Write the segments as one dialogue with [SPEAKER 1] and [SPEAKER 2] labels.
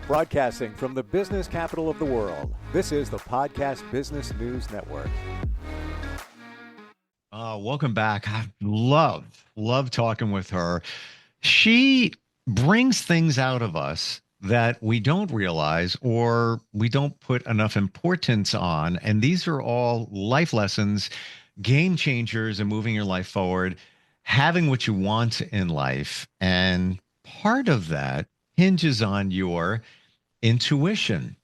[SPEAKER 1] Broadcasting from the business capital of the world, this is the Podcast Business News Network.
[SPEAKER 2] Welcome back. I love talking with her. She brings things out of us that we don't realize or we don't put enough importance on. And these are all life lessons, game changers in moving your life forward, having what you want in life. And part of that hinges on your intuition.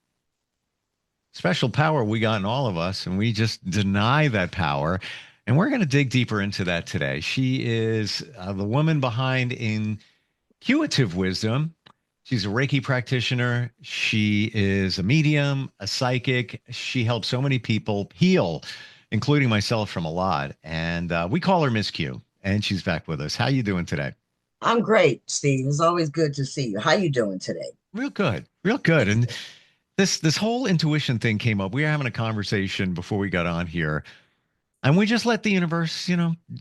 [SPEAKER 2] Special power we got in all of us, and we just deny that power. And we're going to dig deeper into that today. She is the woman behind Intuitive Wisdom. She's a Reiki practitioner. She is a medium, a psychic. She helps so many people heal, including myself, from a lot. And we call her Miss Q, and she's back with us. How you doing today?
[SPEAKER 3] I'm great, Steve. It's always good to see you. How you doing today?
[SPEAKER 2] Real good, real good. And this whole intuition thing came up. We were having a conversation before we got on here, and we just let the universe,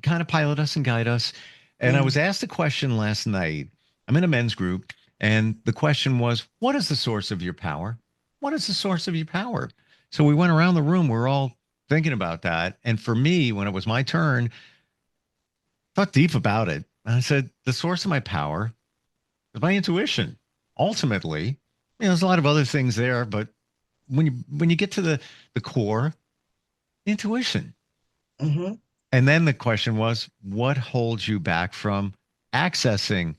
[SPEAKER 2] kind of pilot us and guide us. And I was asked a question last night. I'm in a men's group, and the question was, what is the source of your power? What is the source of your power? So we went around the room. We're all thinking about that. And for me, when it was my turn, thought deep about it. And I said, the source of my power is my intuition. Ultimately, there's a lot of other things there, but when you get to the core, intuition.
[SPEAKER 3] Mm-hmm.
[SPEAKER 2] And then the question was, what holds you back from accessing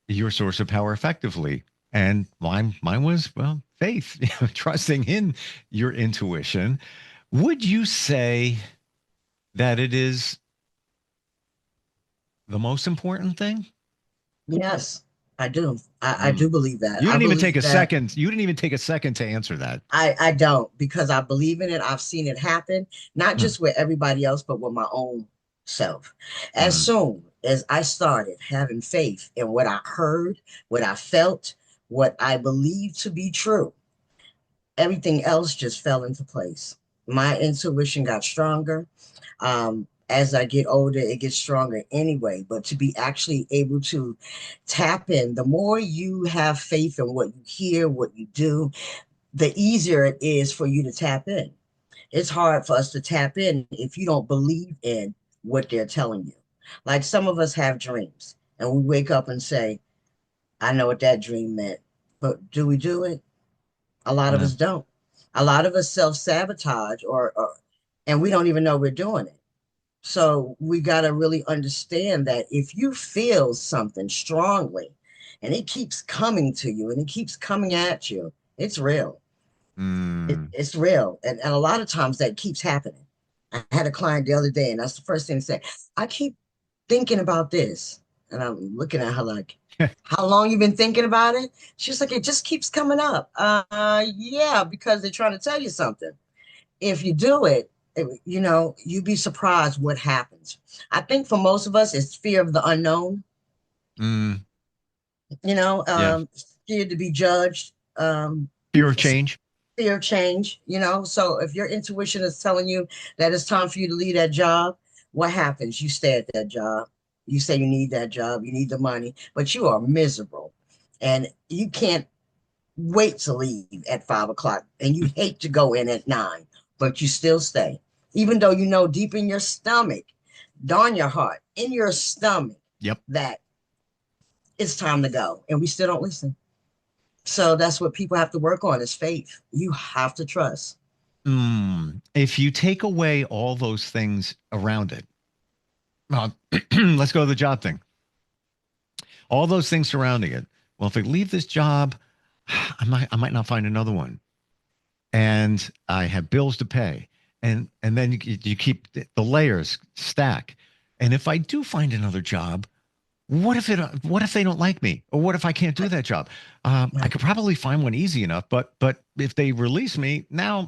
[SPEAKER 2] your source of power effectively? And mine was, well, faith, trusting in your intuition. Would you say that it is the most important thing?
[SPEAKER 3] Yes, I do. I do believe that.
[SPEAKER 2] You
[SPEAKER 3] I
[SPEAKER 2] didn't even
[SPEAKER 3] believe
[SPEAKER 2] take a
[SPEAKER 3] that
[SPEAKER 2] second. You didn't even take a second to answer that.
[SPEAKER 3] I don't because I believe in it. I've seen it happen, not
[SPEAKER 2] Mm,
[SPEAKER 3] just with everybody else, but with my own self. As
[SPEAKER 2] mm,
[SPEAKER 3] soon as I started having faith in what I heard, what I felt, what I believed to be true, everything else just fell into place. My intuition got stronger. As I get older, it gets stronger anyway. But to be actually able to tap in, the more you have faith in what you hear, what you do, the easier it is for you to tap in. It's hard for us to tap in if you don't believe in what they're telling you. Like some of us have dreams and we wake up and say, I know what that dream meant. But do we do it? A lot of
[SPEAKER 2] yeah.
[SPEAKER 3] us don't. A lot of us self-sabotage or and we don't even know we're doing it. So we got to really understand that if you feel something strongly and it keeps coming to you and it keeps coming at you, it's real.
[SPEAKER 2] Mm,
[SPEAKER 3] It's real. And a lot of times that keeps happening. I had a client the other day, and that's the first thing to say. I keep thinking about this. And I'm looking at her like, how long you been thinking about it? She's like, it just keeps coming up. Yeah, because they're trying to tell you something. If you do it, you'd be surprised what happens. I think for most of us, it's fear of the unknown,
[SPEAKER 2] mm,
[SPEAKER 3] you know,
[SPEAKER 2] yeah.
[SPEAKER 3] um, scared to be judged,
[SPEAKER 2] Fear of change.
[SPEAKER 3] fear of change. So if your intuition is telling you that it's time for you to leave that job, what happens? You stay at that job. You say you need that job, you need the money, but you are miserable and you can't wait to leave at 5 o'clock and you hate to go in at 9, but you still stay, even though you know deep in your stomach, darn your heart, in your stomach,
[SPEAKER 2] Yep.
[SPEAKER 3] that it's time to go. And we still don't listen. So that's what people have to work on is faith. You have to trust.
[SPEAKER 2] If you take away all those things around it, let's go to the job thing. All those things surrounding it. Well, if I leave this job, I might not find another one, and I have bills to pay, and then you keep the layers stack. And if I do find another job, what if they don't like me, or what if I can't do
[SPEAKER 3] Right,
[SPEAKER 2] that job? I
[SPEAKER 3] right,
[SPEAKER 2] could probably find one easy enough, but if they release me now,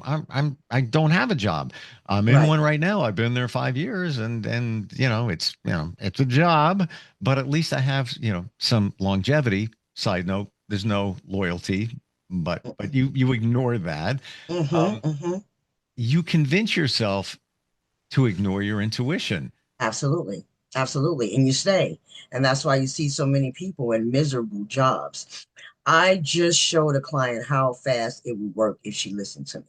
[SPEAKER 2] I don't have a job. I'm in
[SPEAKER 3] right.
[SPEAKER 2] one right now. I've been there 5 years, and it's a job, but at least I have some longevity. Side note: there's no loyalty, but you ignore that.
[SPEAKER 3] Mm-hmm,
[SPEAKER 2] Um,
[SPEAKER 3] mm-hmm.
[SPEAKER 2] you convince yourself to ignore your intuition.
[SPEAKER 3] Absolutely. Absolutely. And you stay. And that's why you see so many people in miserable jobs. I just showed a client how fast it would work if she listened to me.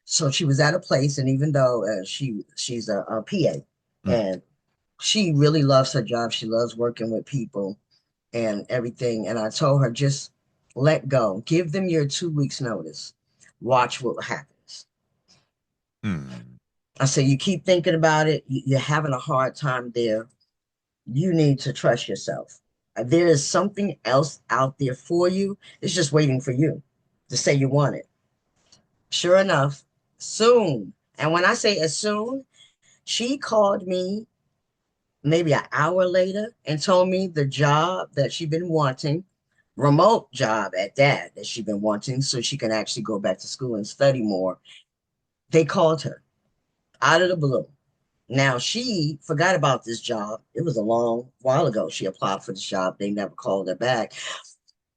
[SPEAKER 3] So she was at a place, and even though she's a PA,
[SPEAKER 2] Mm.
[SPEAKER 3] and she really loves her job, she loves working with people and everything. And I told her, just let go, give them your 2 weeks notice, watch what happens.
[SPEAKER 2] Mm.
[SPEAKER 3] I said, you keep thinking about it, you're having a hard time there. You need to trust yourself. There is something else out there for you. It's just waiting for you to say you want it. Sure enough, soon. And when I say as soon, she called me maybe an hour later and told me the job that she'd been wanting, remote job at that she'd been wanting, so she can actually go back to school and study more. They called her out of the blue. Now she forgot about this job. It was a long while ago. She applied for the job. They never called her back.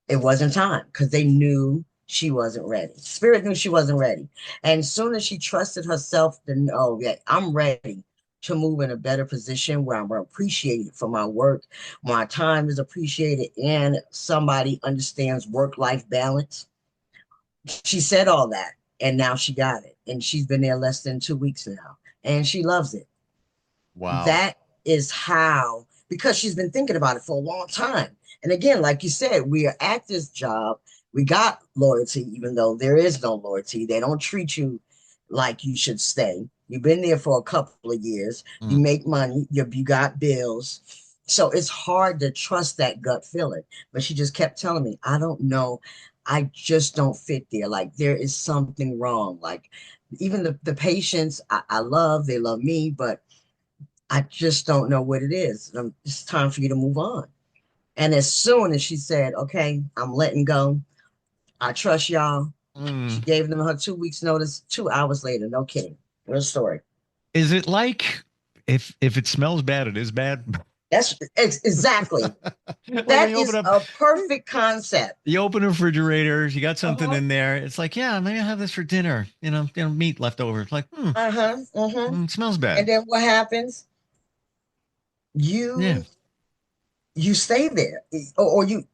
[SPEAKER 3] It wasn't time because they knew she wasn't ready. Spirit knew she wasn't ready. And as soon as she trusted herself to know that I'm ready to move in a better position where I'm appreciated for my work, my time is appreciated, and somebody understands work-life balance. She said all that, and now she got it. And she's been there less than 2 weeks now, and she loves it.
[SPEAKER 2] Wow.
[SPEAKER 3] That is how, because she's been thinking about it for a long time. And again, like you said, we are at this job. We got loyalty, even though there is no loyalty. They don't treat you like you should stay. You've been there for a couple of years. You
[SPEAKER 2] Mm.
[SPEAKER 3] make money. You got bills. So it's hard to trust that gut feeling. But she just kept telling me, I don't know. I just don't fit there. Like there is something wrong. Like even the patients I love, they love me, but I just don't know what it is. It's time for you to move on. And as soon as she said, okay, I'm letting go, I trust y'all. She
[SPEAKER 2] Mm.
[SPEAKER 3] gave them her 2 weeks notice. 2 hours later, no kidding. Real story.
[SPEAKER 2] Is it like if it smells bad, it is bad?
[SPEAKER 3] That's exactly.
[SPEAKER 2] Like when
[SPEAKER 3] That
[SPEAKER 2] you open
[SPEAKER 3] is
[SPEAKER 2] up
[SPEAKER 3] a perfect concept.
[SPEAKER 2] you open a refrigerator, you got something
[SPEAKER 3] Uh-huh.
[SPEAKER 2] in there. It's like, yeah, maybe I'll have this for dinner. Meat left over. It's like,
[SPEAKER 3] Uh-huh. Uh-huh.
[SPEAKER 2] it smells
[SPEAKER 3] And
[SPEAKER 2] bad.
[SPEAKER 3] then what happens?
[SPEAKER 2] Yeah.
[SPEAKER 3] You you stay there. Or you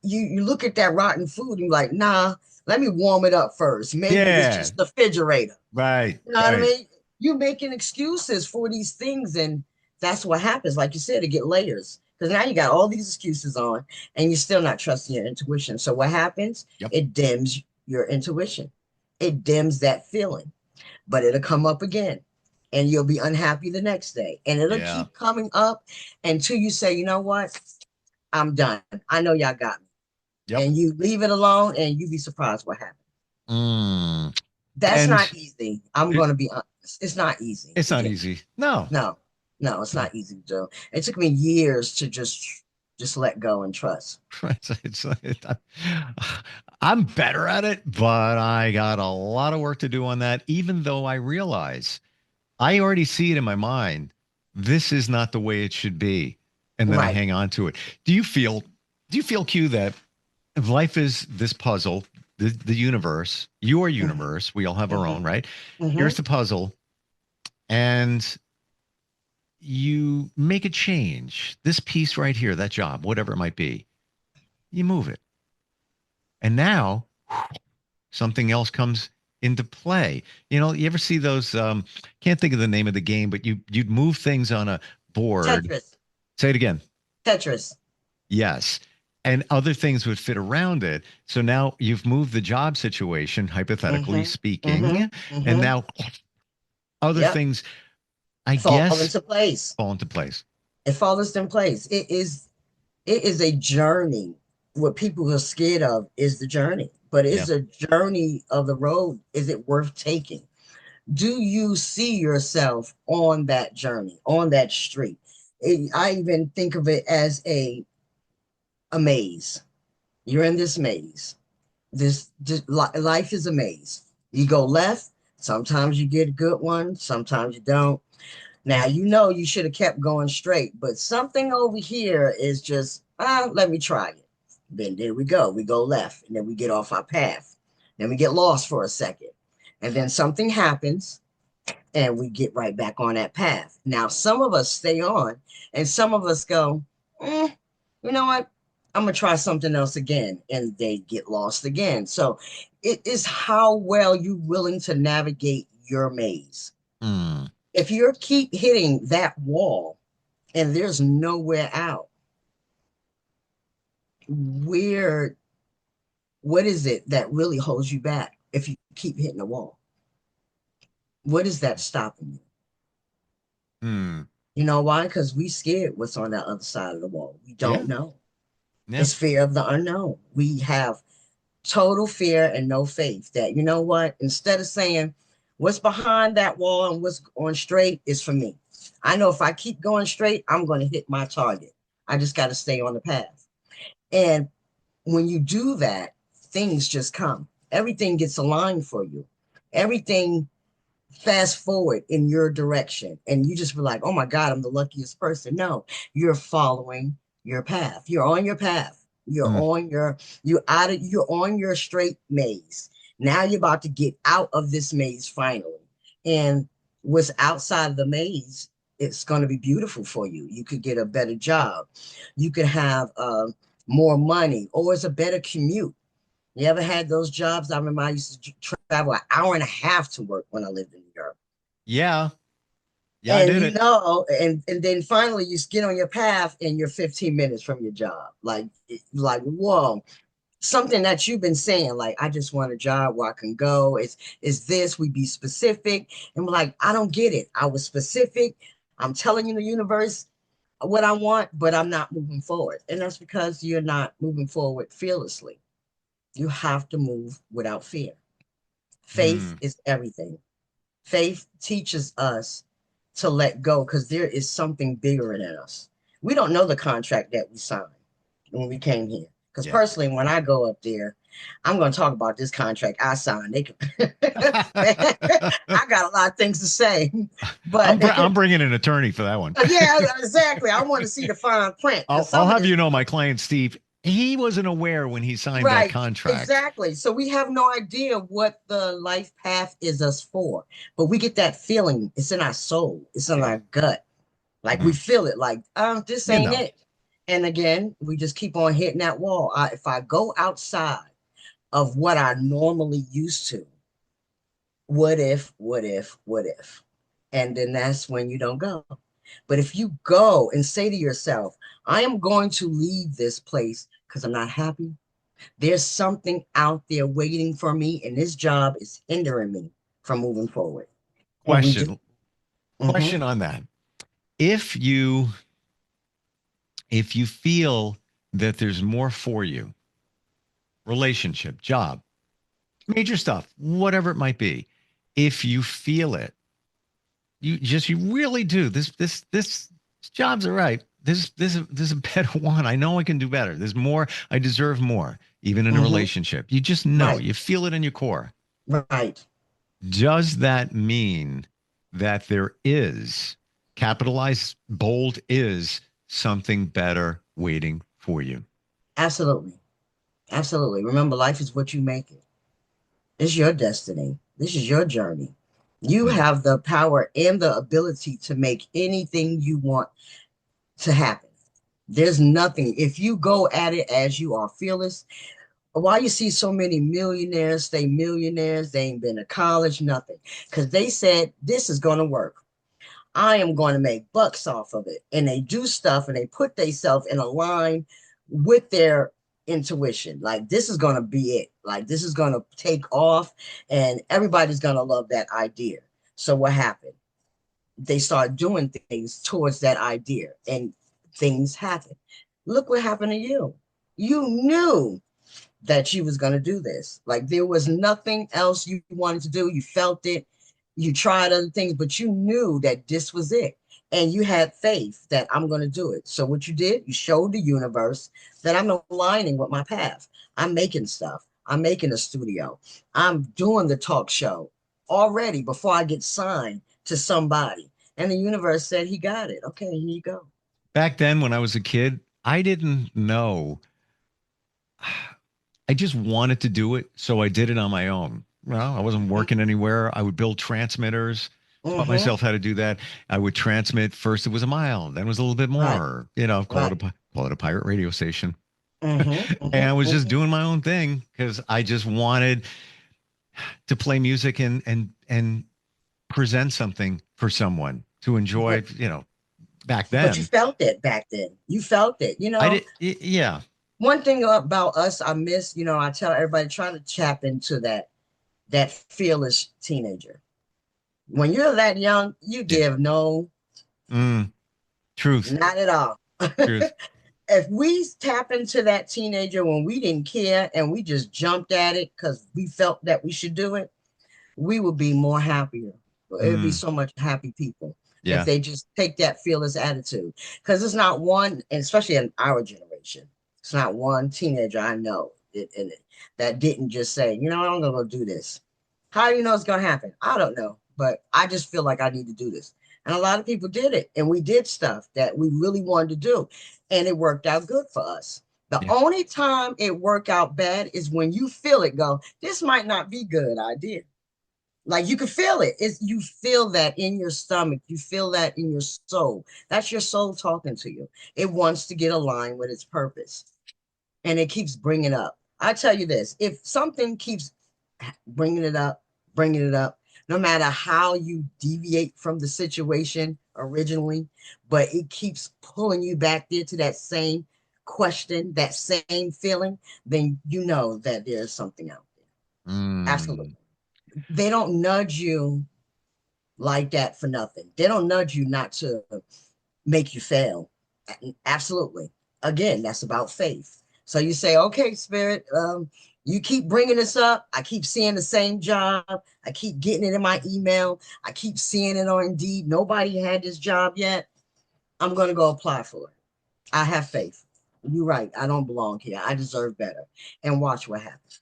[SPEAKER 3] look at that rotten food and you're like, nah, let me warm it up first. Maybe it's
[SPEAKER 2] Yeah.
[SPEAKER 3] just the refrigerator.
[SPEAKER 2] Right.
[SPEAKER 3] You know what I
[SPEAKER 2] Right.
[SPEAKER 3] mean? You making excuses for these things, and that's what happens. Like you said, to get layers. Because now you got all these excuses on, and you're still not trusting your intuition. So what happens?
[SPEAKER 2] Yep.
[SPEAKER 3] It dims your intuition. It dims that feeling, but it'll come up again, and you'll be unhappy the next day, and it'll
[SPEAKER 2] Yeah.
[SPEAKER 3] keep coming up until you say, you know what? I'm done. I know y'all got me,
[SPEAKER 2] Yep.
[SPEAKER 3] and you leave it alone, and you be surprised what happens.
[SPEAKER 2] Mm.
[SPEAKER 3] That's not
[SPEAKER 2] And
[SPEAKER 3] easy. I'm
[SPEAKER 2] it,
[SPEAKER 3] going to be honest. It's not easy
[SPEAKER 2] it's
[SPEAKER 3] to
[SPEAKER 2] not
[SPEAKER 3] get.
[SPEAKER 2] easy. No.
[SPEAKER 3] No, no, it's
[SPEAKER 2] No.
[SPEAKER 3] not easy to do. It took me years to just let go and trust.
[SPEAKER 2] I'm better at it, but I got a lot of work to do on that, even though I realize I already see it in my mind. This is not the way it should be. And then I
[SPEAKER 3] Right.
[SPEAKER 2] hang on to it. Do you feel, Q, that if life is this puzzle, the universe, your
[SPEAKER 3] Mm-hmm.
[SPEAKER 2] universe, we all have our
[SPEAKER 3] Mm-hmm.
[SPEAKER 2] own, right?
[SPEAKER 3] Mm-hmm.
[SPEAKER 2] Here's the puzzle. And you make a change, this piece right here, that job, whatever it might be, you move it. And now something else comes into play. You ever see those? Can't think of the name of the game, but you'd move things on a board.
[SPEAKER 3] Tetris.
[SPEAKER 2] Say it again.
[SPEAKER 3] Tetris.
[SPEAKER 2] Yes. And other things would fit around it. So now you've moved the job situation, hypothetically
[SPEAKER 3] Mm-hmm. Mm-hmm.
[SPEAKER 2] speaking, and
[SPEAKER 3] Mm-hmm.
[SPEAKER 2] now other
[SPEAKER 3] Yep.
[SPEAKER 2] things, I
[SPEAKER 3] Fall
[SPEAKER 2] guess,
[SPEAKER 3] into place.
[SPEAKER 2] fall into place.
[SPEAKER 3] It falls in place. It is a journey. What people are scared of is the journey, but
[SPEAKER 2] Yeah.
[SPEAKER 3] it's a journey of the road. Is it worth taking? Do you see yourself on that journey, on that street? I even think of it as a maze. You're in this maze. This life is a maze. You go left, sometimes you get a good one, sometimes you don't. Now you know you should have kept going straight, but something over here is just, let me try it. Then there we go. We go left, and then we get off our path. Then we get lost for a second. And then something happens, and we get right back on that path. Now, some of us stay on, and some of us go, you know what? I'm gonna try something else again, and they get lost again. So it is how well you're willing to navigate your maze.
[SPEAKER 2] Mm.
[SPEAKER 3] If you keep hitting that wall and there's nowhere out, where what is it that really holds you back if you keep hitting the wall? What is that stopping you?
[SPEAKER 2] Mm.
[SPEAKER 3] You know why? Because we scared what's on that other side of the wall. We don't
[SPEAKER 2] Yeah.
[SPEAKER 3] know.
[SPEAKER 2] Yeah.
[SPEAKER 3] It's fear of the unknown. We have total fear and no faith that, you know what, instead of saying what's behind that wall and what's on straight is for me. I know if I keep going straight, I'm going to hit my target. I just got to stay on the path. And when you do that, things just come. Everything gets aligned for you. Everything fast forward in your direction. And you just be like, oh my God, I'm the luckiest person. No, you're following your path. You're on your path.
[SPEAKER 2] Mm.
[SPEAKER 3] You're on your straight maze. Now you're about to get out of this maze finally. And what's outside of the maze, it's going to be beautiful for you. You could get a better job. You could have more money, or it's a better commute. You ever had those jobs? I remember I used to travel an hour and a half to work when I lived in New York.
[SPEAKER 2] Yeah. Yeah, I
[SPEAKER 3] And
[SPEAKER 2] did it.
[SPEAKER 3] and then finally you get on your path and you're 15 minutes from your job. Like, whoa, something that you've been saying, like, I just want a job where I can go. Is this, we be specific. And we're like, I don't get it. I was specific. I'm telling you the universe what I want, but I'm not moving forward. And that's because you're not moving forward fearlessly. You have to move without fear. Faith
[SPEAKER 2] Mm.
[SPEAKER 3] is everything. Faith teaches us to let go because there is something bigger in us. We don't know the contract that we signed when we came here. Because
[SPEAKER 2] Yeah.
[SPEAKER 3] personally, when I go up there, I'm going to talk about this contract I signed. They can I got a lot of things to say, but
[SPEAKER 2] I'm bringing an attorney for that one.
[SPEAKER 3] yeah, exactly. I want to see the fine print because
[SPEAKER 2] I'll
[SPEAKER 3] some of
[SPEAKER 2] have
[SPEAKER 3] this.
[SPEAKER 2] you know, my client Steve, he wasn't aware when he signed that
[SPEAKER 3] Right,
[SPEAKER 2] contract.
[SPEAKER 3] exactly. So we have no idea what the life path is us for, but we get that feeling. It's in our soul, it's in
[SPEAKER 2] Yeah.
[SPEAKER 3] our gut. Like we
[SPEAKER 2] Mm.
[SPEAKER 3] feel it, like, this
[SPEAKER 2] You
[SPEAKER 3] ain't
[SPEAKER 2] know.
[SPEAKER 3] it. And again, we just keep on hitting that wall. If I go outside of what I normally used to, what if? And then that's when you don't go. But if you go and say to yourself, I am going to leave this place because I'm not happy. There's something out there waiting for me, and this job is hindering me from moving forward. And we do.
[SPEAKER 2] Question.
[SPEAKER 3] Mhm.
[SPEAKER 2] Question on that. If you if you feel that there's more for you, relationship, job, major stuff, whatever it might be, if you feel it, you really do. This job's all right. This is a better one. I know I can do better. There's more. I deserve more, even in a
[SPEAKER 3] Mhm.
[SPEAKER 2] relationship. You just know.
[SPEAKER 3] Right.
[SPEAKER 2] You feel it in your core.
[SPEAKER 3] Right.
[SPEAKER 2] Does that mean that there is, capitalized bold is, something better waiting for you?
[SPEAKER 3] Absolutely. Absolutely. Remember, life is what you make it. It's your destiny. This is your journey. You
[SPEAKER 2] Hmm.
[SPEAKER 3] have the power and the ability to make anything you want to happen. There's nothing. If you go at it as you are fearless, why you see so many millionaires stay millionaires, they ain't been to college, nothing. Because they said, this is going to work. I am going to make bucks off of it. And they do stuff and they put themselves in a line with their intuition. Like, this is going to be it. Like, this is going to take off and everybody's going to love that idea. So, what happened? They start doing things towards that idea and things happen. Look what happened to you. You knew that you was going to do this. Like, there was nothing else you wanted to do. You felt it. You tried other things, but you knew that this was it. And you had faith that I'm going to do it. So what you did, you showed the universe that I'm aligning with my path. I'm making stuff. I'm making a studio. I'm doing the talk show already before I get signed to somebody. And the universe said, he got it. Okay, here you go.
[SPEAKER 2] Back then, when I was a kid, I didn't know. I just wanted to do it, so I did it on my own. Well, I wasn't
[SPEAKER 3] Mm-hmm.
[SPEAKER 2] working anywhere. I would build transmitters, taught
[SPEAKER 3] Mm-hmm.
[SPEAKER 2] myself how to do that. I would transmit. First, it was a mile, then it was a little bit
[SPEAKER 3] Right.
[SPEAKER 2] more. Call it
[SPEAKER 3] Right.
[SPEAKER 2] a pirate radio station. And I was just
[SPEAKER 3] hmm
[SPEAKER 2] doing my own thing because I just wanted to play music and present something for someone to enjoy,
[SPEAKER 3] But
[SPEAKER 2] back
[SPEAKER 3] but you
[SPEAKER 2] then.
[SPEAKER 3] felt it back then. You felt it.
[SPEAKER 2] I did, yeah.
[SPEAKER 3] One thing about us, I miss. I tell everybody try to tap into that fearless teenager. When you're that young, you
[SPEAKER 2] Yeah.
[SPEAKER 3] give no,
[SPEAKER 2] Mm, truth,
[SPEAKER 3] not at all.
[SPEAKER 2] truth.
[SPEAKER 3] If we tap into that teenager when we didn't care and we just jumped at it because we felt that we should do it, we would be more happier. It would be
[SPEAKER 2] Mm,
[SPEAKER 3] so much happy people if
[SPEAKER 2] yeah.
[SPEAKER 3] they just take that fearless attitude. Because it's not one, and especially in our generation, it's not one teenager I know that didn't just say, I'm gonna go do this. How do you know it's gonna happen? I don't know, but I just feel like I need to do this. And a lot of people did it, and we did stuff that we really wanted to do, and it worked out good for us. The
[SPEAKER 2] Yeah.
[SPEAKER 3] only time it worked out bad is when you feel it go, this might not be a good idea. Like you can feel it. You feel that in your stomach. You feel that in your soul. That's your soul talking to you. It wants to get aligned with its purpose, and it keeps bringing up. I tell you this: if something keeps bringing it up, no matter how you deviate from the situation originally, but it keeps pulling you back there to that same question, that same feeling, then you know that there's something out there. Absolutely.
[SPEAKER 2] Mm.
[SPEAKER 3] They don't nudge you like that for nothing. They don't nudge you not to make you fail. Absolutely. Again, that's about faith. So you say, okay, spirit, you keep bringing this up. I keep seeing the same job. I keep getting it in my email. I keep seeing it on Indeed. Nobody had this job yet. I'm going to go apply for it. I have faith. You're right. I don't belong here. I deserve better. And watch what happens,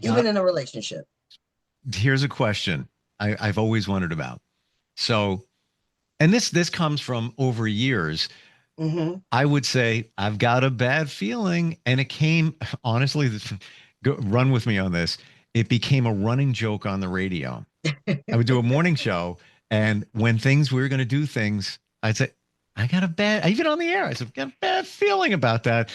[SPEAKER 3] even
[SPEAKER 2] Got,
[SPEAKER 3] in a relationship.
[SPEAKER 2] here's a question I've always wondered about. So, and this comes from over years.
[SPEAKER 3] Hmm
[SPEAKER 2] I would say I've got a bad feeling, and it came honestly. Run with me on this. It became a running joke on the radio. I would do a morning show, and when we were going to do things, I'd say, I got a bad, even on the air, I said, I got a bad feeling about that.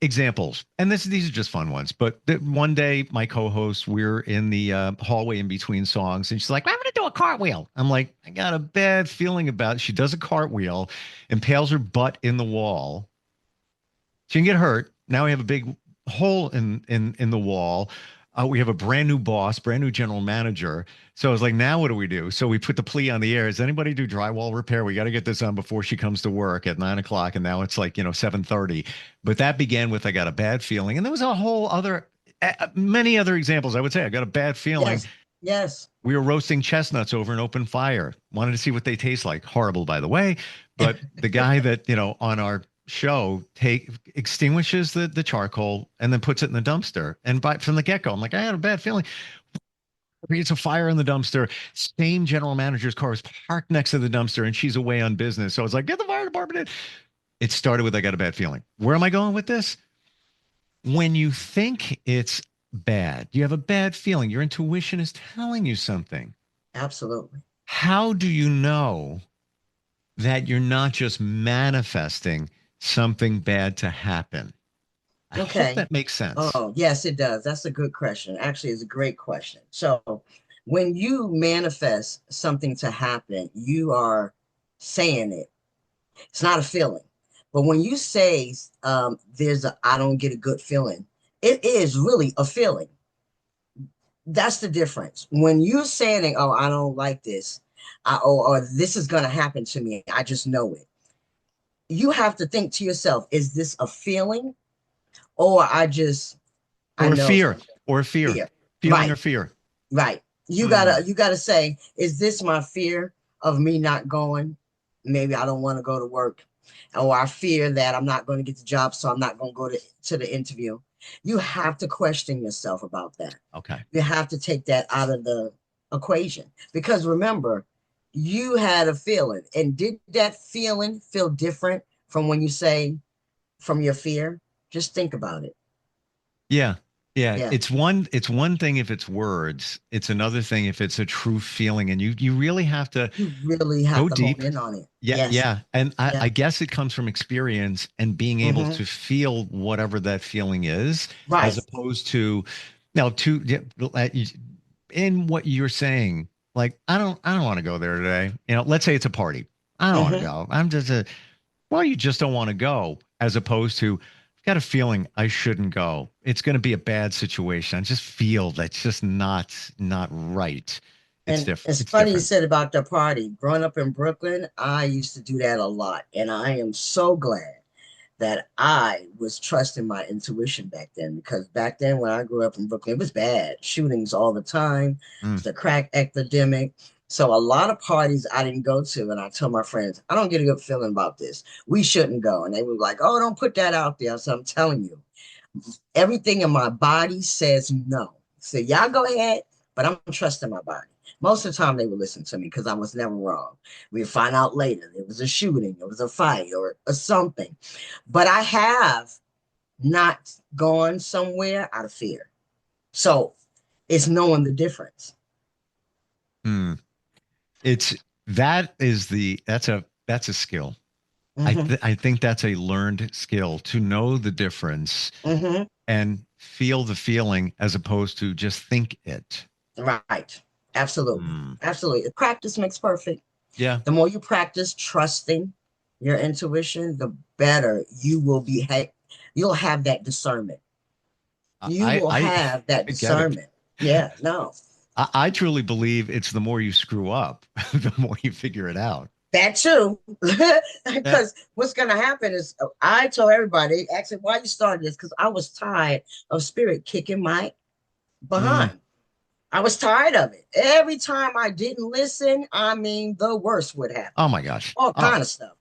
[SPEAKER 2] Examples, and these are just fun ones. But one day, my co-host, we're in the hallway in between songs, and she's like, "I'm going to do a cartwheel." I'm like, "I got a bad feeling about it." She does a cartwheel, impales her butt in the wall. She can get hurt. Now we have a big hole in the wall. We have a brand new boss, brand new general manager. So I was like, now what do we do? So we put the plea on the air. Does anybody do drywall repair? We got to get this on before she comes to work at 9 o'clock. And now it's like, 7:30. But that began with, I got a bad feeling. And there was a whole other, many other examples. I would say I got a bad feeling.
[SPEAKER 3] Yes. Yes.
[SPEAKER 2] We were roasting chestnuts over an open fire. Wanted to see what they taste like. Horrible, by the way. But the guy that, on our show extinguishes the charcoal and then puts it in the dumpster. And from the get-go, I'm like, I had a bad feeling. Creates a fire in the dumpster. Same general manager's car was parked next to the dumpster and she's away on business. So I was like, get the fire department in. It started with, I got a bad feeling. Where am I going with this? When you think it's bad, you have a bad feeling, your intuition is telling you something.
[SPEAKER 3] Absolutely.
[SPEAKER 2] How do you know that you're not just manifesting something bad to happen? I hope
[SPEAKER 3] Okay.
[SPEAKER 2] that makes sense.
[SPEAKER 3] Oh, yes, it does. That's a good question. Actually, it's a great question. So, when you manifest something to happen, you are saying it. It's not a feeling. But when you say I don't get a good feeling, it is really a feeling. That's the difference. When you're saying, oh, I don't like this, or this is going to happen to me, I just know it. You have to think to yourself, is this a feeling or I
[SPEAKER 2] Or
[SPEAKER 3] know
[SPEAKER 2] fear,
[SPEAKER 3] something.
[SPEAKER 2] or fear,
[SPEAKER 3] Fear.
[SPEAKER 2] feeling or
[SPEAKER 3] Right,
[SPEAKER 2] fear.
[SPEAKER 3] right. You
[SPEAKER 2] Hmm.
[SPEAKER 3] gotta say, is this my fear of me not going? Maybe I don't want to go to work, or I fear that I'm not going to get the job, so I'm not going to go to the interview. You have to question yourself about that.
[SPEAKER 2] Okay.
[SPEAKER 3] You have to take that out of the equation because remember, you had a feeling, and did that feeling feel different from when you say from your fear? Just think about it.
[SPEAKER 2] Yeah. Yeah,
[SPEAKER 3] Yeah,
[SPEAKER 2] it's one thing if it's words. It's another thing if it's a true feeling. And you really have to
[SPEAKER 3] you really have
[SPEAKER 2] go
[SPEAKER 3] to hone
[SPEAKER 2] deep.
[SPEAKER 3] in on it.
[SPEAKER 2] Yeah,
[SPEAKER 3] Yes.
[SPEAKER 2] yeah. And
[SPEAKER 3] Yeah.
[SPEAKER 2] I guess it comes from experience and being able
[SPEAKER 3] Hmm.
[SPEAKER 2] to feel whatever that feeling is, as
[SPEAKER 3] Right.
[SPEAKER 2] opposed to now to yeah, in what you're saying, like I don't want to go there today. Let's say it's a party. I don't want to
[SPEAKER 3] Hmm.
[SPEAKER 2] go. I'm just a well, you just don't want to go, as opposed to I've got a feeling I shouldn't go. It's going to be a bad situation. I just feel that's just not right. It's
[SPEAKER 3] And
[SPEAKER 2] different.
[SPEAKER 3] it's
[SPEAKER 2] It's
[SPEAKER 3] funny you
[SPEAKER 2] different.
[SPEAKER 3] said about the party. Growing up in Brooklyn, I used to do that a lot. And I am so glad that I was trusting my intuition back then, because back then when I grew up in Brooklyn, it was bad. Shootings all the time,
[SPEAKER 2] Mm.
[SPEAKER 3] the crack epidemic. So a lot of parties I didn't go to, and I told my friends, I don't get a good feeling about this. We shouldn't go. And they were like, oh, don't put that out there. So I'm telling you, everything in my body says no. So y'all go ahead, but I'm trusting my body. Most of the time they would listen to me because I was never wrong. We find out later it was a shooting, it was a fight, or something. But I have not gone somewhere out of fear. So it's knowing the difference.
[SPEAKER 2] Mm. It's that's a skill.
[SPEAKER 3] Hmm.
[SPEAKER 2] I think that's a learned skill to know the difference
[SPEAKER 3] Hmm.
[SPEAKER 2] and feel the feeling as opposed to just think it.
[SPEAKER 3] Right. Absolutely.
[SPEAKER 2] Mm.
[SPEAKER 3] Absolutely. Practice makes perfect.
[SPEAKER 2] Yeah.
[SPEAKER 3] The more you practice trusting your intuition, the better you will be. You'll have that discernment. You
[SPEAKER 2] I
[SPEAKER 3] will
[SPEAKER 2] I
[SPEAKER 3] have that
[SPEAKER 2] I get it.
[SPEAKER 3] discernment. Yeah, no,
[SPEAKER 2] I truly believe it's the more you screw up, the more you figure it out.
[SPEAKER 3] that too.
[SPEAKER 2] Yeah.
[SPEAKER 3] Because what's going to happen is I told everybody, actually, why you started this? Because I was tired of spirit kicking my
[SPEAKER 2] Mm.
[SPEAKER 3] behind. I was tired of it. Every time I didn't listen, I mean, the worst would happen.
[SPEAKER 2] Oh my gosh.
[SPEAKER 3] All
[SPEAKER 2] Oh,
[SPEAKER 3] kind of stuff.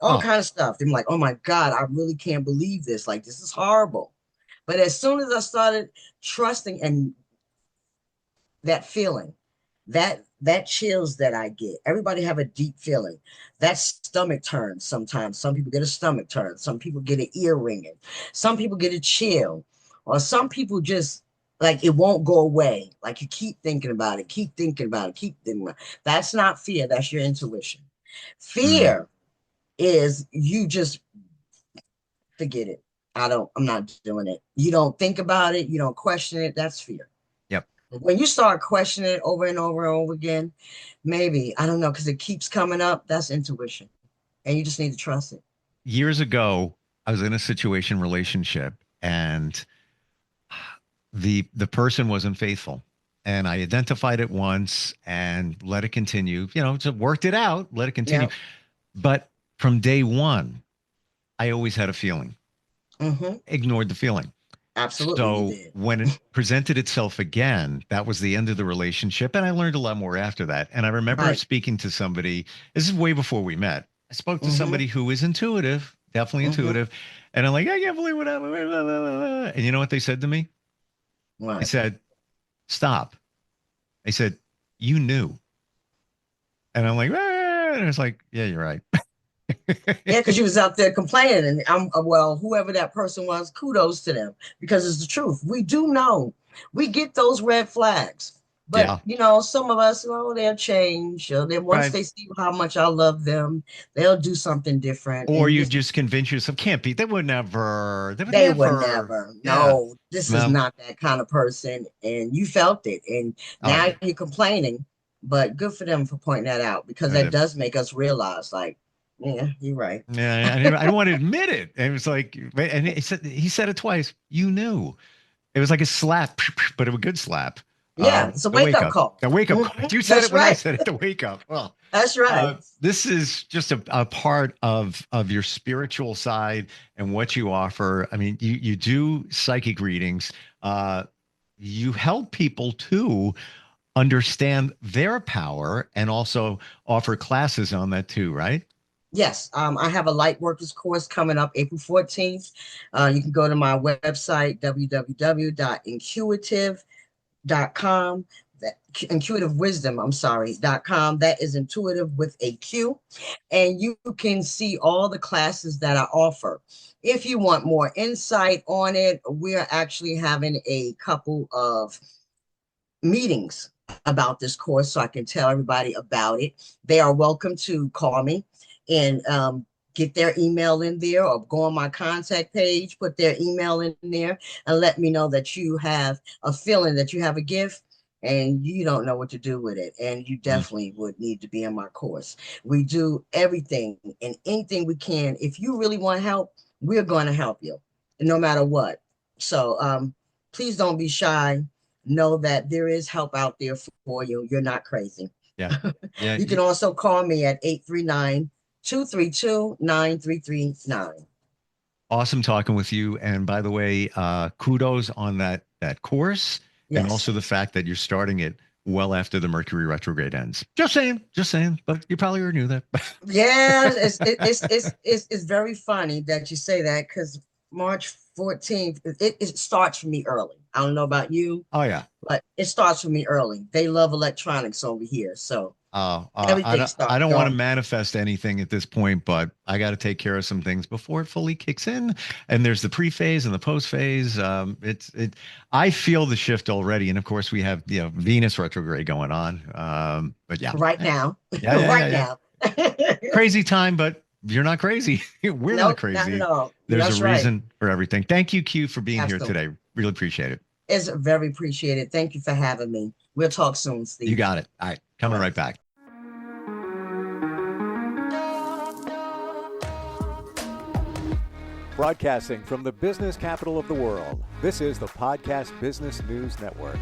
[SPEAKER 3] All
[SPEAKER 2] oh,
[SPEAKER 3] kind of stuff. I'm like, oh my God, I really can't believe this. Like, this is horrible. But as soon as I started trusting and that feeling, that chills that I get. Everybody have a deep feeling. That stomach turn sometimes. Some people get a stomach turn. Some people get an ear ringing. Some people get a chill. Or some people just like it won't go away. Like you keep thinking about it, keep thinking about it, keep thinking about it. That's not fear, that's your intuition.
[SPEAKER 2] mm,
[SPEAKER 3] Fear is you just forget it. I'm not doing it. You don't think about it, you don't question it. That's fear.
[SPEAKER 2] yep.
[SPEAKER 3] When you start questioning it over and over and over again, maybe, I don't know, because it keeps coming up, that's intuition. And you just need to trust it.
[SPEAKER 2] Years ago, I was in a situation relationship and the person wasn't faithful. And I identified it once and let it continue, just worked it out, let it continue.
[SPEAKER 3] Yeah.
[SPEAKER 2] But from day one, I always had a feeling,
[SPEAKER 3] Hmm.
[SPEAKER 2] ignored the feeling.
[SPEAKER 3] Absolutely, you
[SPEAKER 2] So
[SPEAKER 3] did.
[SPEAKER 2] when it presented itself again, that was the end of the relationship. And I learned a lot more after that. And I remember
[SPEAKER 3] Right.
[SPEAKER 2] speaking to somebody, this is way before we met. I spoke to
[SPEAKER 3] Hmm.
[SPEAKER 2] somebody who is intuitive, definitely
[SPEAKER 3] Hmm.
[SPEAKER 2] intuitive. And I'm like, I can't believe what happened. And you know what they said to me? They
[SPEAKER 3] Right.
[SPEAKER 2] said, stop. They said, you knew. And I'm like, and it's like, yeah, you're right.
[SPEAKER 3] Yeah, because you was out there complaining, and well, whoever that person was, kudos to them because it's the truth. We do know, we get those red flags, but
[SPEAKER 2] Yeah.
[SPEAKER 3] some of us, they'll change. Then once
[SPEAKER 2] Right.
[SPEAKER 3] they see how much I love them, they'll do something different,
[SPEAKER 2] Or
[SPEAKER 3] and you
[SPEAKER 2] you
[SPEAKER 3] just
[SPEAKER 2] just convince yourself, can't be. They would
[SPEAKER 3] they would
[SPEAKER 2] never.
[SPEAKER 3] never.
[SPEAKER 2] Yeah.
[SPEAKER 3] No, this is
[SPEAKER 2] Well,
[SPEAKER 3] not that kind of person, and you felt it, and
[SPEAKER 2] oh, I
[SPEAKER 3] now
[SPEAKER 2] did.
[SPEAKER 3] you're complaining. But good for them for pointing that out because
[SPEAKER 2] I
[SPEAKER 3] that
[SPEAKER 2] did.
[SPEAKER 3] does make us realize, like, yeah, you're right.
[SPEAKER 2] Yeah, I don't want to admit it. And it was like, and he said it twice. You knew. It was like a slap, but a good slap.
[SPEAKER 3] Yeah, it's a
[SPEAKER 2] The
[SPEAKER 3] wake
[SPEAKER 2] wake
[SPEAKER 3] up
[SPEAKER 2] up,
[SPEAKER 3] call.
[SPEAKER 2] the wake up call.
[SPEAKER 3] Mhm.
[SPEAKER 2] You said
[SPEAKER 3] That's
[SPEAKER 2] it when I
[SPEAKER 3] right.
[SPEAKER 2] said it. The wake up. Well,
[SPEAKER 3] That's right.
[SPEAKER 2] this is just a part of your spiritual side and what you offer. I mean, you do psychic readings. You help people too understand their power and also offer classes on that too, right?
[SPEAKER 3] Yes, I have a light workers course coming up April 14th. You can go to my website, www.intuitive.com. that intuitive wisdom, .com. That is intuitive with a Q. And you can see all the classes that I offer. If you want more insight on it, we're actually having a couple of meetings about this course so I can tell everybody about it. They are welcome to call me and get their email in there, or go on my contact page, put their email in there, and let me know that you have a feeling that you have a gift and you don't know what to do with it. And you definitely would need to be in my course. We do everything and anything we can. If you really want help, we're going to help you no matter what. So please don't be shy. Know that there is help out there for you. You're not crazy.
[SPEAKER 2] Yeah. Yeah.
[SPEAKER 3] You can also call me at 839-232-9339.
[SPEAKER 2] Awesome talking with you. And by the way, kudos on that course, and
[SPEAKER 3] Yes.
[SPEAKER 2] also the fact that you're starting it well after the Mercury retrograde ends. Just saying. But you probably already knew that.
[SPEAKER 3] Yeah, it's very funny that you say that, because March 14th, it starts for me early. I don't know about you,
[SPEAKER 2] Oh yeah.
[SPEAKER 3] but it starts for me early. They love electronics over here, so
[SPEAKER 2] I
[SPEAKER 3] everything
[SPEAKER 2] don't,
[SPEAKER 3] starts
[SPEAKER 2] I don't want to
[SPEAKER 3] going.
[SPEAKER 2] manifest anything at this point, but I got to take care of some things before it fully kicks in. And there's the pre-phase and the post-phase. I feel the shift already. And of course we have, Venus retrograde going on. But yeah,
[SPEAKER 3] Right now.
[SPEAKER 2] yeah,
[SPEAKER 3] Right
[SPEAKER 2] yeah.
[SPEAKER 3] now.
[SPEAKER 2] Crazy time, but you're not crazy. We're not
[SPEAKER 3] Nope, not at
[SPEAKER 2] crazy.
[SPEAKER 3] all.
[SPEAKER 2] There's a
[SPEAKER 3] That's right.
[SPEAKER 2] reason for everything. Thank you, Q, for being here
[SPEAKER 3] Absolutely.
[SPEAKER 2] today. Really appreciate it.
[SPEAKER 3] It's very appreciated. Thank you for having me. We'll talk soon,
[SPEAKER 2] You
[SPEAKER 3] Steve.
[SPEAKER 2] got it. All right.
[SPEAKER 3] All
[SPEAKER 2] Coming
[SPEAKER 3] right.
[SPEAKER 2] right back.
[SPEAKER 1] Broadcasting from the business capital of the world, this is the Podcast Business News Network.